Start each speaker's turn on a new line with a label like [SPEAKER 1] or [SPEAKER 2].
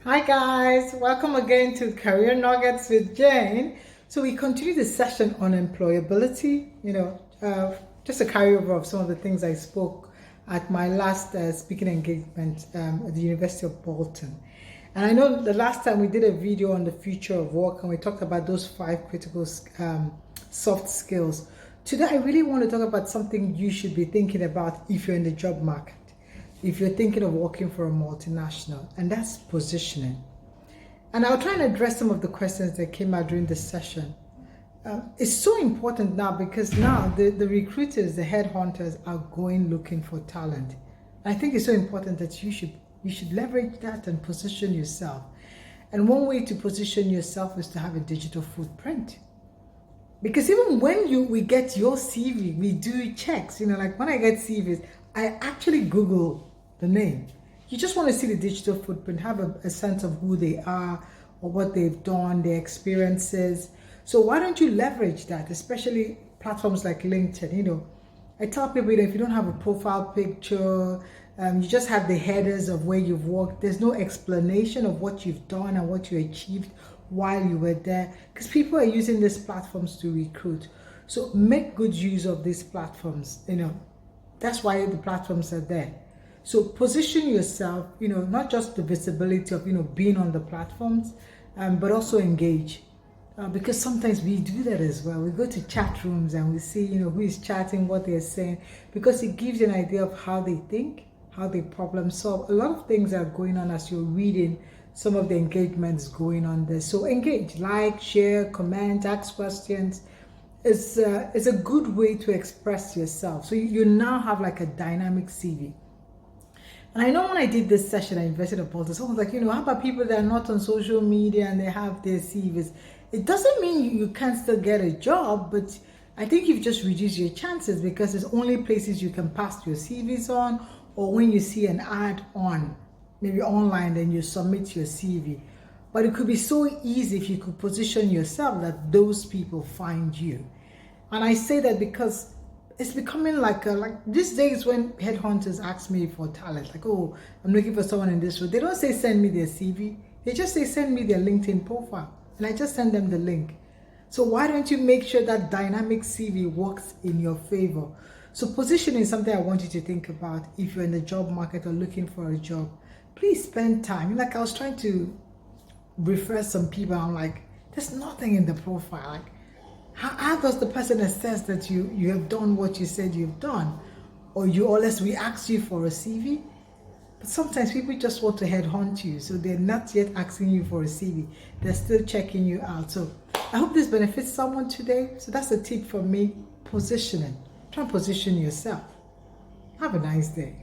[SPEAKER 1] Hi guys, welcome again to Career Nuggets with Jane. So we continue the session on employability, just a carryover of some of the things I spoke at my last speaking engagement at the University of Bolton. And I know the last time we did a video on the future of work and we talked about those 5 critical soft skills. Today I really want to talk about something you should be thinking about if you're in the job market, if you're thinking of working for a multinational, and that's positioning. And I'll try and address some of the questions that came out during this session. It's so important now because now the recruiters, the headhunters are going looking for talent. And I think it's so important that you should leverage that and position yourself. And one way to position yourself is to have a digital footprint. Because even when we get your CV, we do checks. Like when I get CVs, I actually Google the name. You just want to see the digital footprint, have a sense of who they are or what they've done, their experiences. So why don't you leverage that, especially platforms like LinkedIn? I tell people that if you don't have a profile picture, you just have the headers of where you've worked. There's no explanation of what you've done and what you achieved while you were there, because people are using these platforms to recruit. So make good use of these platforms. That's why the platforms are there. So position yourself, not just the visibility of, being on the platforms, but also engage. Because sometimes we do that as well. We go to chat rooms and we see, who is chatting, what they're saying, because it gives you an idea of how they think, how they problem solve. A lot of things are going on as you're reading some of the engagements going on there. So engage, like, share, comment, ask questions. It's a good way to express yourself. So you now have like a dynamic CV. And I know when I did this session, I invested in Bolton. Someone was like, how about people that are not on social media and they have their CVs? It doesn't mean you can't still get a job, but I think you've just reduced your chances because there's only places you can pass your CVs on, or when you see an ad on, maybe online, then you submit your CV. But it could be so easy if you could position yourself that those people find you. And I say that because it's becoming like these days when headhunters ask me for talent, like, oh, I'm looking for someone in this role. They don't say send me their CV. They just say send me their LinkedIn profile. And I just send them the link. So why don't you make sure that dynamic CV works in your favor? So positioning is something I want you to think about if you're in the job market or looking for a job. Please spend time. Like I was trying to refresh some people. I'm like, there's nothing in the profile. Like, how does the person assess that you have done what you said you've done? Or unless we ask you for a CV? But sometimes people just want to headhunt you, so they're not yet asking you for a CV. They're still checking you out. So I hope this benefits someone today. So that's a tip from me, positioning. Try and position yourself. Have a nice day.